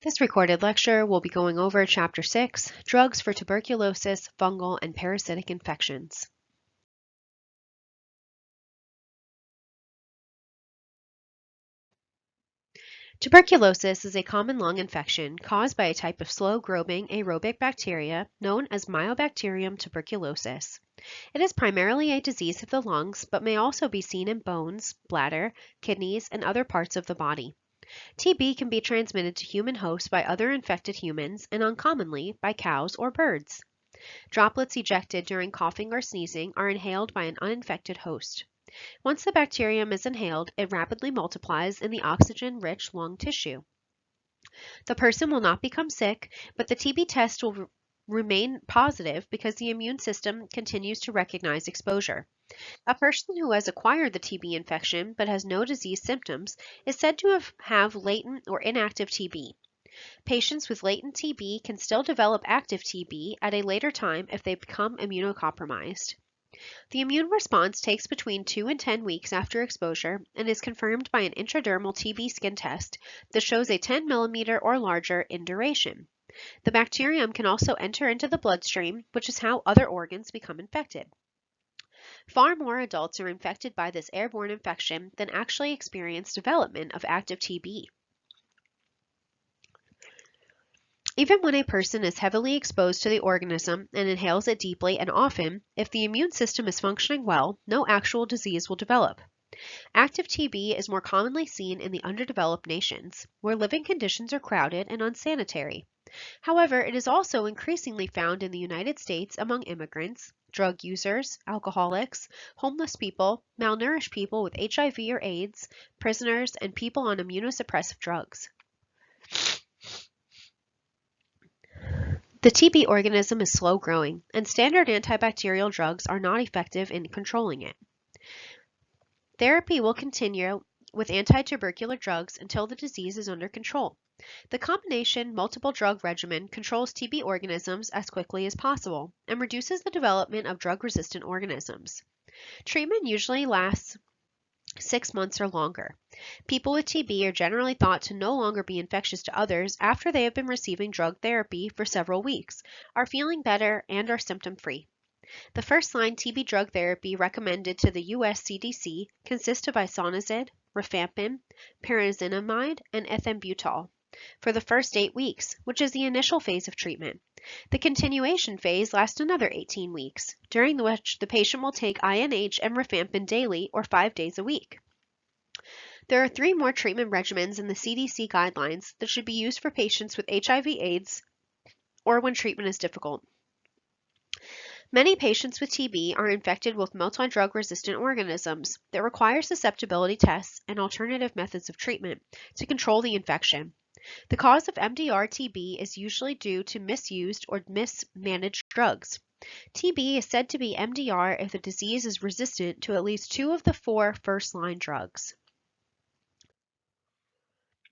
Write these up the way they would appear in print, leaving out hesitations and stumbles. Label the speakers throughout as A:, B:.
A: This recorded lecture will be going over Chapter 6, Drugs for Tuberculosis, Fungal, and Parasitic Infections. Tuberculosis is a common lung infection caused by a type of slow-growing aerobic bacteria known as Mycobacterium tuberculosis. It is primarily a disease of the lungs, but may also be seen in bones, bladder, kidneys, and other parts of the body. TB can be transmitted to human hosts by other infected humans and uncommonly by cows or birds. Droplets ejected during coughing or sneezing are inhaled by an uninfected host. Once the bacterium is inhaled, it rapidly multiplies in the oxygen-rich lung tissue. The person will not become sick, but the TB test will remain positive because the immune system continues to recognize exposure. A person who has acquired the TB infection but has no disease symptoms is said to have latent or inactive TB. Patients with latent TB can still develop active TB at a later time if they become immunocompromised. The immune response takes between 2 and 10 weeks after exposure and is confirmed by an intradermal TB skin test that shows a 10 mm or larger in duration. The bacterium can also enter into the bloodstream, which is how other organs become infected. Far more adults are infected by this airborne infection than actually experience development of active TB. Even when a person is heavily exposed to the organism and inhales it deeply and often, if the immune system is functioning well, no actual disease will develop. Active TB is more commonly seen in the underdeveloped nations, where living conditions are crowded and unsanitary. However, it is also increasingly found in the United States among immigrants, drug users, alcoholics, homeless people, malnourished people with HIV or AIDS, prisoners, and people on immunosuppressive drugs. The TB organism is slow growing, and standard antibacterial drugs are not effective in controlling it. Therapy will continue with anti-tubercular drugs until the disease is under control. The combination multiple drug regimen controls TB organisms as quickly as possible and reduces the development of drug-resistant organisms. Treatment usually lasts 6 months or longer. People with TB are generally thought to no longer be infectious to others after they have been receiving drug therapy for several weeks, are feeling better, and are symptom-free. The first-line TB drug therapy recommended to the U.S. CDC consists of isoniazid, rifampin, pyrazinamide, and ethambutol for the first 8 weeks, which is the initial phase of treatment. The continuation phase lasts another 18 weeks, during which the patient will take INH and rifampin daily or 5 days a week. There are 3 more treatment regimens in the CDC guidelines that should be used for patients with HIV/AIDS or when treatment is difficult. Many patients with TB are infected with multi-drug resistant organisms that require susceptibility tests and alternative methods of treatment to control the infection. The cause of MDR-TB is usually due to misused or mismanaged drugs. TB is said to be MDR if the disease is resistant to at least 2 of the 4 first-line drugs.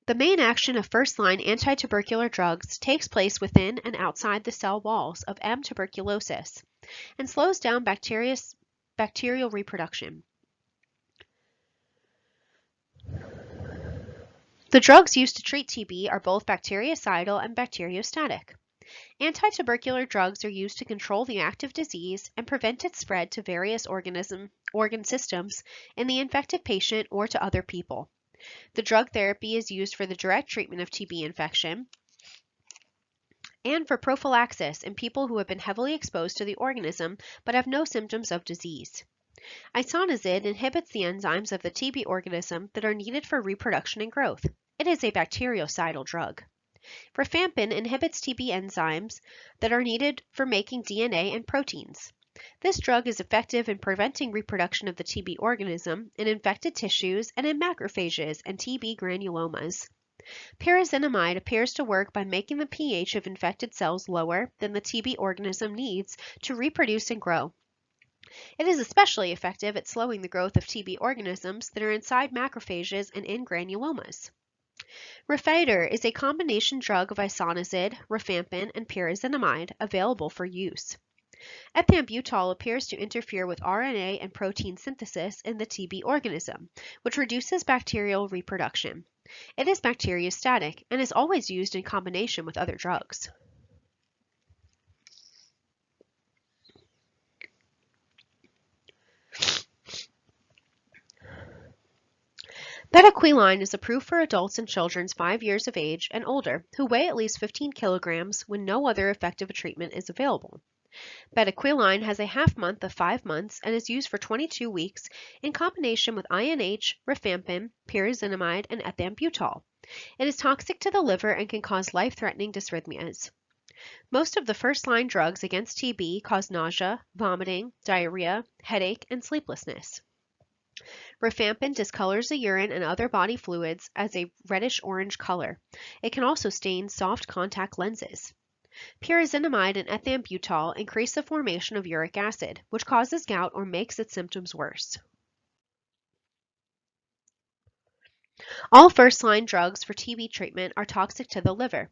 A: The main action of first-line anti-tubercular drugs takes place within and outside the cell walls of M. tuberculosis and slows down bacterial reproduction. The drugs used to treat TB are both bactericidal and bacteriostatic. Anti-tubercular drugs are used to control the active disease and prevent its spread to various organ systems in the infected patient or to other people. The drug therapy is used for the direct treatment of TB infection and for prophylaxis in people who have been heavily exposed to the organism but have no symptoms of disease. Isoniazid inhibits the enzymes of the TB organism that are needed for reproduction and growth. It is a bactericidal drug. Rifampin inhibits TB enzymes that are needed for making DNA and proteins. This drug is effective in preventing reproduction of the TB organism in infected tissues and in macrophages and TB granulomas. Pyrazinamide appears to work by making the pH of infected cells lower than the TB organism needs to reproduce and grow. It is especially effective at slowing the growth of TB organisms that are inside macrophages and in granulomas. Rifampin is a combination drug of isoniazid, rifampin, and pyrazinamide available for use. Ethambutol appears to interfere with RNA and protein synthesis in the TB organism, which reduces bacterial reproduction. It is bacteriostatic and is always used in combination with other drugs. Bedaquiline is approved for adults and children 5 years of age and older who weigh at least 15 kilograms when no other effective treatment is available. Bedaquiline has a half-month of 5 months and is used for 22 weeks in combination with INH, rifampin, pyrazinamide, and ethambutol. It is toxic to the liver and can cause life-threatening dysrhythmias. Most of the first-line drugs against TB cause nausea, vomiting, diarrhea, headache, and sleeplessness. Rifampin discolors the urine and other body fluids as a reddish-orange color. It can also stain soft contact lenses. Pyrazinamide and ethambutol increase the formation of uric acid, which causes gout or makes its symptoms worse. All first-line drugs for TB treatment are toxic to the liver.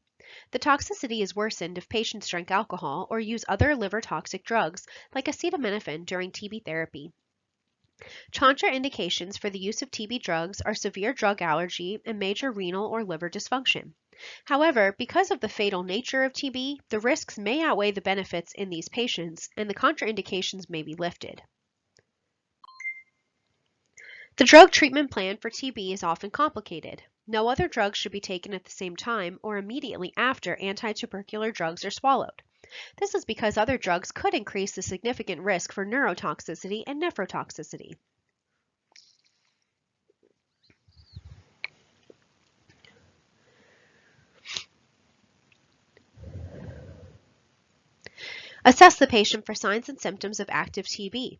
A: The toxicity is worsened if patients drink alcohol or use other liver-toxic drugs like acetaminophen during TB therapy. Contraindications for the use of TB drugs are severe drug allergy and major renal or liver dysfunction. However, because of the fatal nature of TB, the risks may outweigh the benefits in these patients, and the contraindications may be lifted. The drug treatment plan for TB is often complicated. No other drugs should be taken at the same time or immediately after antitubercular drugs are swallowed. This is because other drugs could increase the significant risk for neurotoxicity and nephrotoxicity. Assess the patient for signs and symptoms of active TB.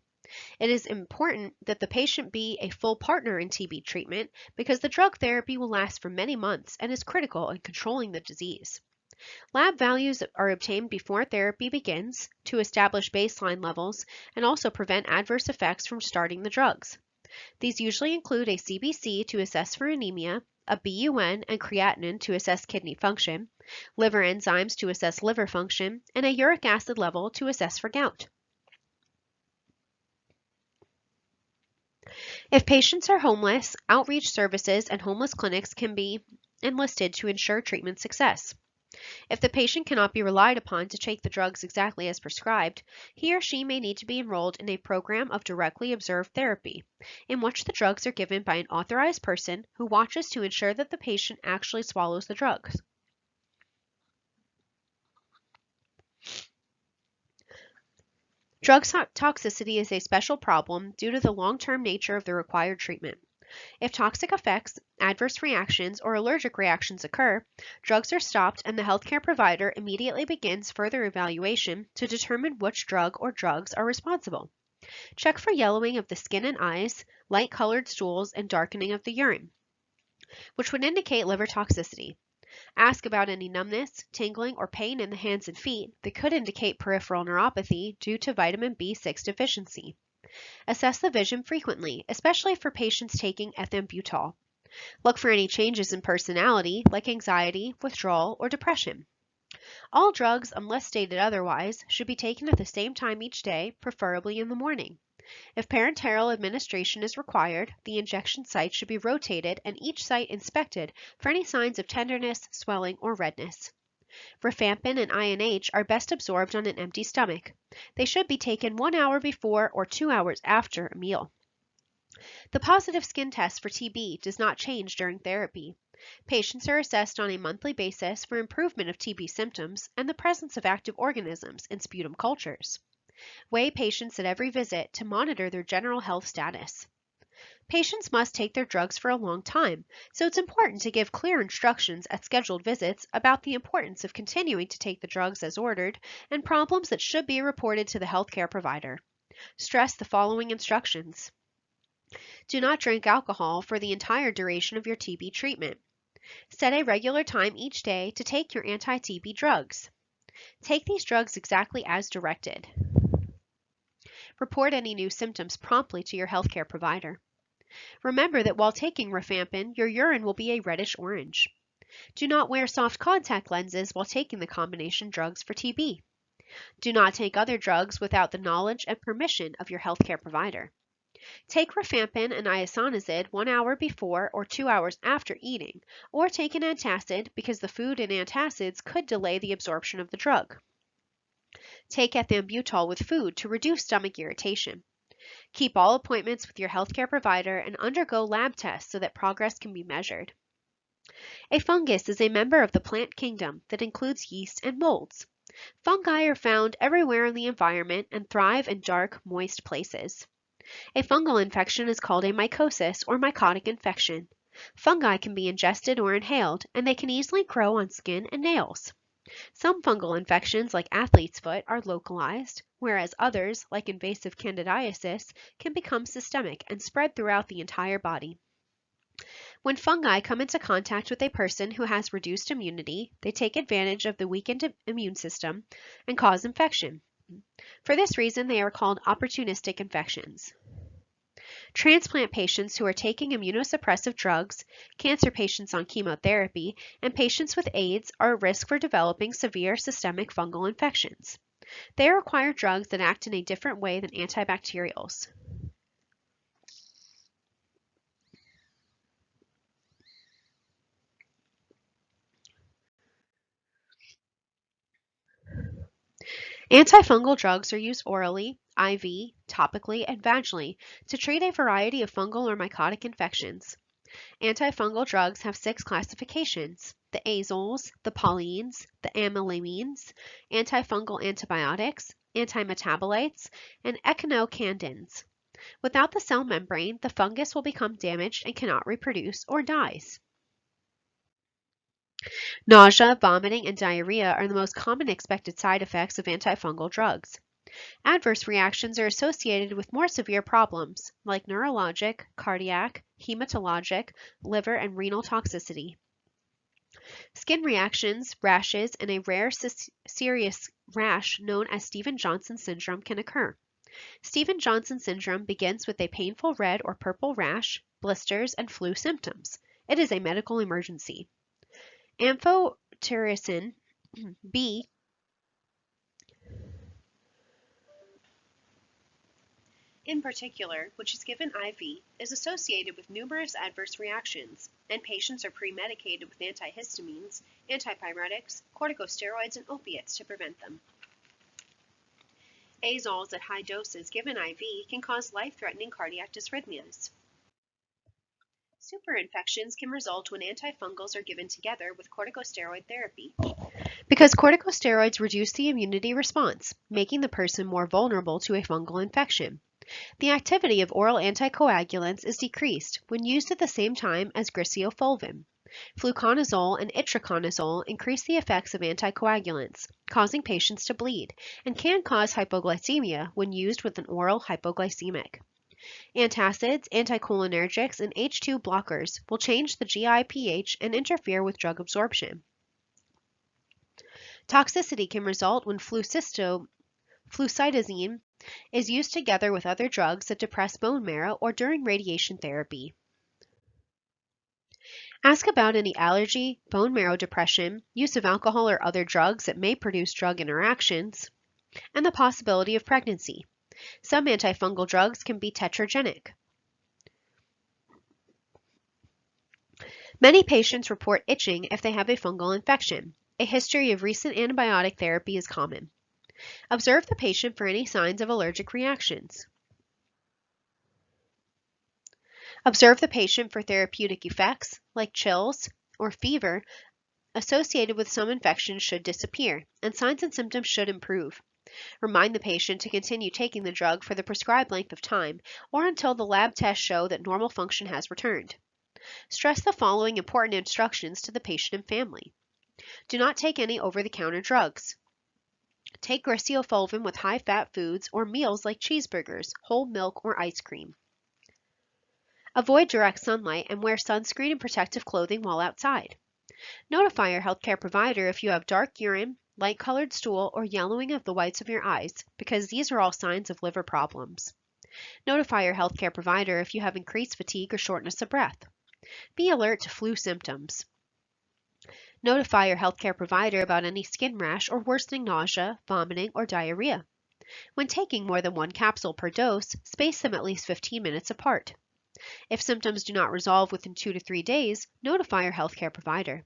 A: It is important that the patient be a full partner in TB treatment because the drug therapy will last for many months and is critical in controlling the disease. Lab values are obtained before therapy begins to establish baseline levels and also prevent adverse effects from starting the drugs. These usually include a CBC to assess for anemia, a BUN and creatinine to assess kidney function, liver enzymes to assess liver function, and a uric acid level to assess for gout. If patients are homeless, outreach services and homeless clinics can be enlisted to ensure treatment success. If the patient cannot be relied upon to take the drugs exactly as prescribed, he or she may need to be enrolled in a program of directly observed therapy, in which the drugs are given by an authorized person who watches to ensure that the patient actually swallows the drugs. Drug toxicity is a special problem due to the long-term nature of the required treatment. If toxic effects, adverse reactions, or allergic reactions occur, drugs are stopped and the healthcare provider immediately begins further evaluation to determine which drug or drugs are responsible. Check for yellowing of the skin and eyes, light-colored stools, and darkening of the urine, which would indicate liver toxicity. Ask about any numbness, tingling, or pain in the hands and feet that could indicate peripheral neuropathy due to vitamin B6 deficiency. Assess the vision frequently, especially for patients taking ethambutol. Look for any changes in personality, like anxiety, withdrawal, or depression. All drugs, unless stated otherwise, should be taken at the same time each day, preferably in the morning. If parenteral administration is required, the injection site should be rotated and each site inspected for any signs of tenderness, swelling, or redness. Rifampin and INH are best absorbed on an empty stomach. They should be taken 1 hour before or 2 hours after a meal. The positive skin test for TB does not change during therapy. Patients are assessed on a monthly basis for improvement of TB symptoms and the presence of active organisms in sputum cultures. Weigh patients at every visit to monitor their general health status. Patients must take their drugs for a long time, so it's important to give clear instructions at scheduled visits about the importance of continuing to take the drugs as ordered and problems that should be reported to the healthcare provider. Stress the following instructions. Do not drink alcohol for the entire duration of your TB treatment. Set a regular time each day to take your anti-TB drugs. Take these drugs exactly as directed. Report any new symptoms promptly to your healthcare provider. Remember that while taking rifampin, your urine will be a reddish orange. Do not wear soft contact lenses while taking the combination drugs for TB. Do not take other drugs without the knowledge and permission of your healthcare provider. Take rifampin and isoniazid 1 hour before or 2 hours after eating, or take an antacid because the food and antacids could delay the absorption of the drug. Take ethambutol with food to reduce stomach irritation. Keep all appointments with your healthcare provider and undergo lab tests so that progress can be measured. A fungus is a member of the plant kingdom that includes yeast and molds. Fungi are found everywhere in the environment and thrive in dark, moist places. A fungal infection is called a mycosis or mycotic infection. Fungi can be ingested or inhaled, and they can easily grow on skin and nails. Some fungal infections, like athlete's foot, are localized, whereas others, like invasive candidiasis, can become systemic and spread throughout the entire body. When fungi come into contact with a person who has reduced immunity, they take advantage of the weakened immune system and cause infection. For this reason, they are called opportunistic infections. Transplant patients who are taking immunosuppressive drugs, cancer patients on chemotherapy, and patients with AIDS are at risk for developing severe systemic fungal infections. They require drugs that act in a different way than antibacterials. Antifungal drugs are used orally, IV, topically, and vaginally to treat a variety of fungal or mycotic infections. Antifungal drugs have 6 classifications: the azoles, the polyenes, the amylamines, antifungal antibiotics, antimetabolites, and echinocandins. Without the cell membrane, the fungus will become damaged and cannot reproduce or dies. Nausea, vomiting, and diarrhea are the most common expected side effects of antifungal drugs. Adverse reactions are associated with more severe problems like neurologic, cardiac, hematologic, liver, and renal toxicity. Skin reactions, rashes, and a rare serious rash known as Stevens-Johnson syndrome can occur. Stevens-Johnson syndrome begins with a painful red or purple rash, blisters, and flu symptoms. It is a medical emergency. Amphotericin B in particular, which is given IV, is associated with numerous adverse reactions, and patients are pre-medicated with antihistamines, antipyretics, corticosteroids, and opiates to prevent them. Azoles at high doses given IV can cause life-threatening cardiac dysrhythmias. Superinfections can result when antifungals are given together with corticosteroid therapy, because corticosteroids reduce the immunity response, making the person more vulnerable to a fungal infection. The activity of oral anticoagulants is decreased when used at the same time as griseofulvin. Fluconazole and itraconazole increase the effects of anticoagulants, causing patients to bleed, and can cause hypoglycemia when used with an oral hypoglycemic. Antacids, anticholinergics, and H2 blockers will change the GI pH and interfere with drug absorption. Toxicity can result when flucytosine is used together with other drugs that depress bone marrow or during radiation therapy. Ask about any allergy, bone marrow depression, use of alcohol or other drugs that may produce drug interactions, and the possibility of pregnancy. Some antifungal drugs can be tetragenic. Many patients report itching if they have a fungal infection. A history of recent antibiotic therapy is common. Observe the patient for any signs of allergic reactions. Observe the patient for therapeutic effects, like chills or fever associated with some infections should disappear, and signs and symptoms should improve. Remind the patient to continue taking the drug for the prescribed length of time or until the lab tests show that normal function has returned. Stress the following important instructions to the patient and family. Do not take any over-the-counter drugs. Take griseofulvin with high-fat foods or meals like cheeseburgers, whole milk, or ice cream. Avoid direct sunlight and wear sunscreen and protective clothing while outside. Notify your healthcare provider if you have dark urine, light-colored stool, or yellowing of the whites of your eyes, because these are all signs of liver problems. Notify your healthcare provider if you have increased fatigue or shortness of breath. Be alert to flu symptoms. Notify your healthcare provider about any skin rash or worsening nausea, vomiting, or diarrhea. When taking more than one capsule per dose, space them at least 15 minutes apart. If symptoms do not resolve within 2 to 3 days, notify your healthcare provider.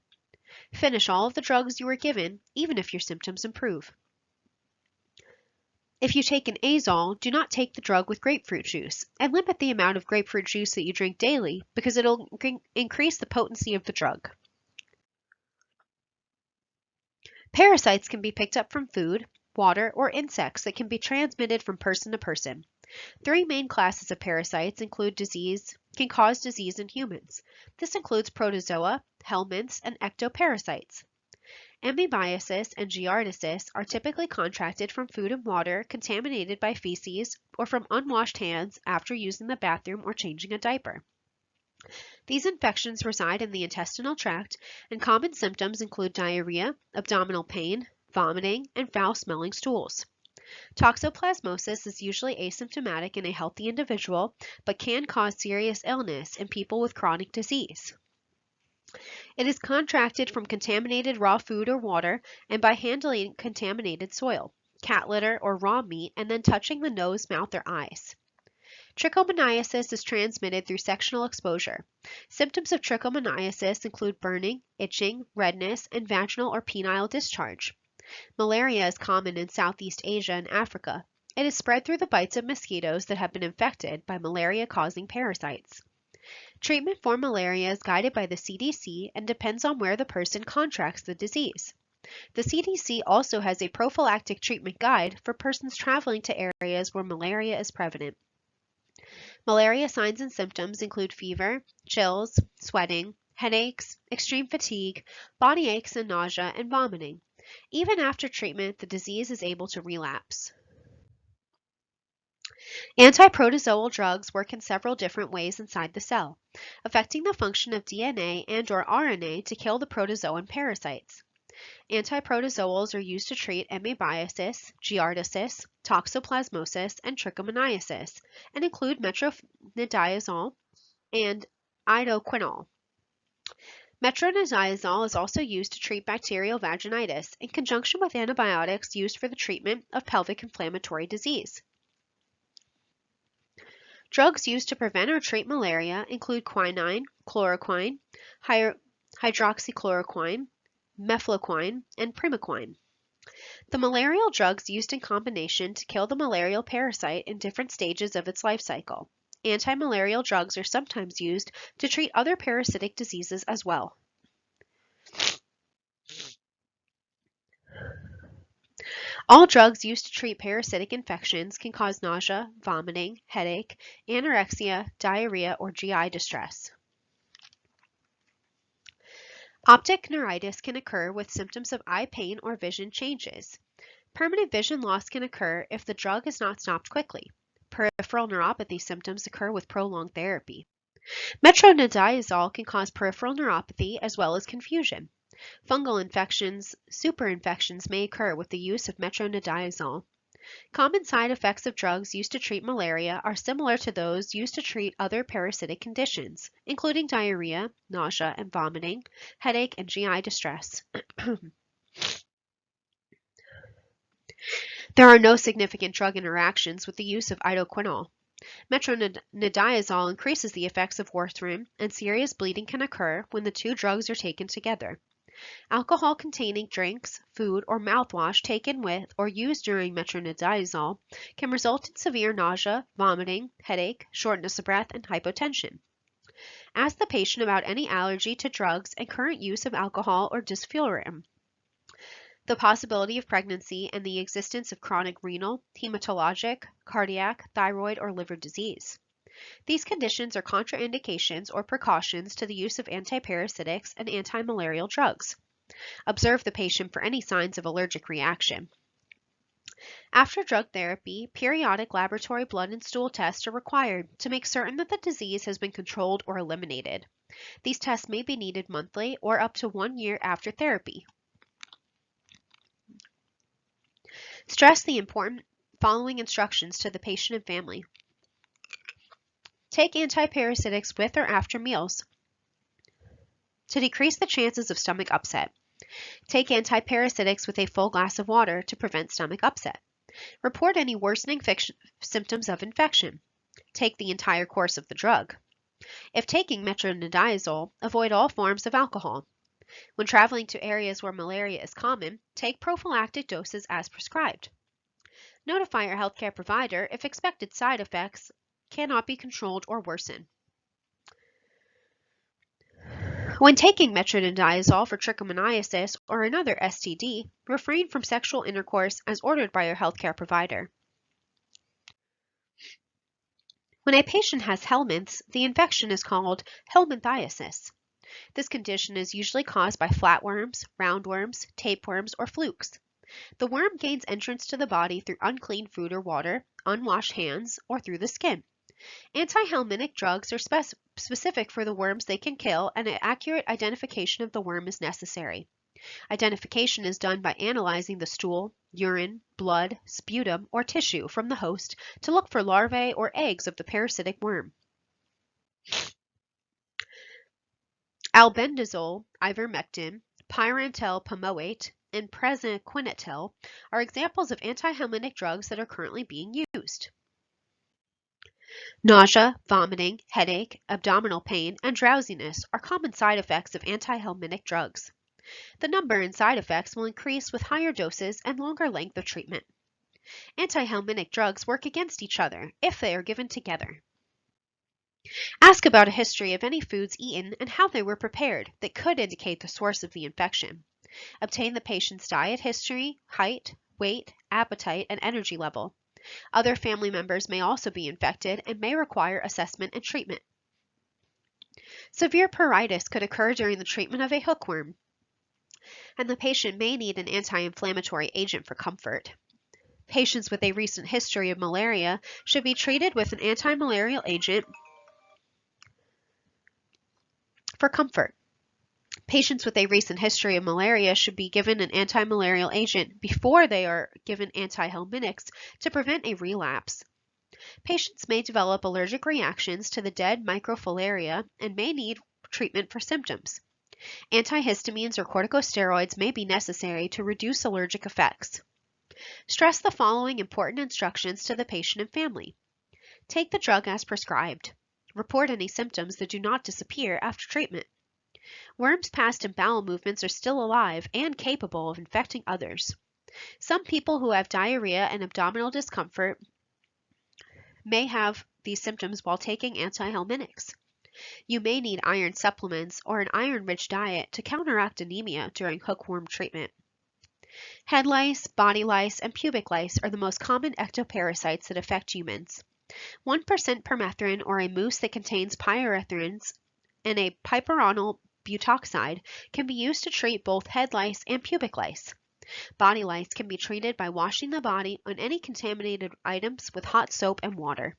A: Finish all of the drugs you were given, even if your symptoms improve. If you take an azole, do not take the drug with grapefruit juice, and limit the amount of grapefruit juice that you drink daily because it'll increase the potency of the drug. Parasites can be picked up from food, water, or insects that can be transmitted from person to person. Three main classes of parasites can cause disease in humans. This includes protozoa, helminths, and ectoparasites. Amoebiasis and giardiasis are typically contracted from food and water contaminated by feces or from unwashed hands after using the bathroom or changing a diaper. These infections reside in the intestinal tract, and common symptoms include diarrhea, abdominal pain, vomiting, and foul-smelling stools. Toxoplasmosis is usually asymptomatic in a healthy individual, but can cause serious illness in people with chronic disease. It is contracted from contaminated raw food or water and by handling contaminated soil, cat litter, or raw meat, and then touching the nose, mouth, or eyes. Trichomoniasis is transmitted through sectional exposure. Symptoms of trichomoniasis include burning, itching, redness, and vaginal or penile discharge. Malaria is common in Southeast Asia and Africa. It is spread through the bites of mosquitoes that have been infected by malaria-causing parasites. Treatment for malaria is guided by the CDC and depends on where the person contracts the disease. The CDC also has a prophylactic treatment guide for persons traveling to areas where malaria is prevalent. Malaria signs and symptoms include fever, chills, sweating, headaches, extreme fatigue, body aches and nausea, and vomiting. Even after treatment, the disease is able to relapse. Antiprotozoal drugs work in several different ways inside the cell, affecting the function of DNA and/or RNA to kill the protozoan parasites. Antiprotozoals are used to treat amoebiasis, giardiasis, toxoplasmosis, and trichomoniasis, and include metronidazole and idoquinol. Metronidazole is also used to treat bacterial vaginitis in conjunction with antibiotics used for the treatment of pelvic inflammatory disease. Drugs used to prevent or treat malaria include quinine, chloroquine, hydroxychloroquine, mefloquine, and primaquine. The malarial drugs used in combination to kill the malarial parasite in different stages of its life cycle. Antimalarial drugs are sometimes used to treat other parasitic diseases as well. All drugs used to treat parasitic infections can cause nausea, vomiting, headache, anorexia, diarrhea, or GI distress. Optic neuritis can occur with symptoms of eye pain or vision changes. Permanent vision loss can occur if the drug is not stopped quickly. Peripheral neuropathy symptoms occur with prolonged therapy. Metronidazole can cause peripheral neuropathy as well as confusion. Fungal infections, superinfections may occur with the use of metronidazole. Common side effects of drugs used to treat malaria are similar to those used to treat other parasitic conditions, including diarrhea, nausea and vomiting, headache, and GI distress. There are no significant drug interactions with the use of idoquinol. Metronidazole increases the effects of warfarin, and serious bleeding can occur when the two drugs are taken together. Alcohol-containing drinks, food, or mouthwash taken with or used during metronidazole can result in severe nausea, vomiting, headache, shortness of breath, and hypotension. Ask the patient about any allergy to drugs and current use of alcohol or dysfurin, the possibility of pregnancy, and the existence of chronic renal, hematologic, cardiac, thyroid, or liver disease. These conditions are contraindications or precautions to the use of antiparasitics and antimalarial drugs. Observe the patient for any signs of allergic reaction. After drug therapy, periodic laboratory blood and stool tests are required to make certain that the disease has been controlled or eliminated. These tests may be needed monthly or up to 1 year after therapy. Stress the important following instructions to the patient and family. Take antiparasitics with or after meals. to decrease the chances of stomach upset. Take antiparasitics with a full glass of water to prevent stomach upset. Report any worsening symptoms of infection. Take the entire course of the drug. If taking metronidazole, avoid all forms of alcohol. When traveling to areas where malaria is common, take prophylactic doses as prescribed. Notify your healthcare provider if expected side effects cannot be controlled or worsen. When taking metronidazole for trichomoniasis or another STD, refrain from sexual intercourse as ordered by your healthcare provider. When a patient has helminths, the infection is called helminthiasis. This condition is usually caused by flatworms, roundworms, tapeworms, or flukes. The worm gains entrance to the body through unclean food or water, unwashed hands, or through the skin. Antihelminthic drugs are specific for the worms they can kill, and an accurate identification of the worm is necessary. Identification is done by analyzing the stool, urine, blood, sputum, or tissue from the host to look for larvae or eggs of the parasitic worm. Albendazole, ivermectin, pyrantel pamoate, and praziquantel are examples of antihelminthic drugs that are currently being used. Nausea, vomiting, headache, abdominal pain, and drowsiness are common side effects of antihelminthic drugs. The number and side effects will increase with higher doses and longer length of treatment. Antihelminthic drugs work against each other if they are given together. Ask about a history of any foods eaten and how they were prepared that could indicate the source of the infection. Obtain the patient's diet history, height, weight, appetite, and energy level. Other family members may also be infected and may require assessment and treatment. Severe pruritus could occur during the treatment of a hookworm, and the patient may need an anti-inflammatory agent for comfort. Patients with a recent history of malaria should be treated with an anti-malarial agent for comfort. Patients with a recent history of malaria should be given an anti-malarial agent before they are given antihelminthics to prevent a relapse. Patients may develop allergic reactions to the dead microfilaria and may need treatment for symptoms. Antihistamines or corticosteroids may be necessary to reduce allergic effects. Stress the following important instructions to the patient and family. Take the drug as prescribed. Report any symptoms that do not disappear after treatment. Worms passed in bowel movements are still alive and capable of infecting others. Some people who have diarrhea and abdominal discomfort may have these symptoms while taking antihelminthics. You may need iron supplements or an iron-rich diet to counteract anemia during hookworm treatment. Head lice, body lice, and pubic lice are the most common ectoparasites that affect humans. 1% permethrin or a mousse that contains pyrethrin and a piperonyl butoxide can be used to treat both head lice and pubic lice. Body lice can be treated by washing the body on any contaminated items with hot soap and water.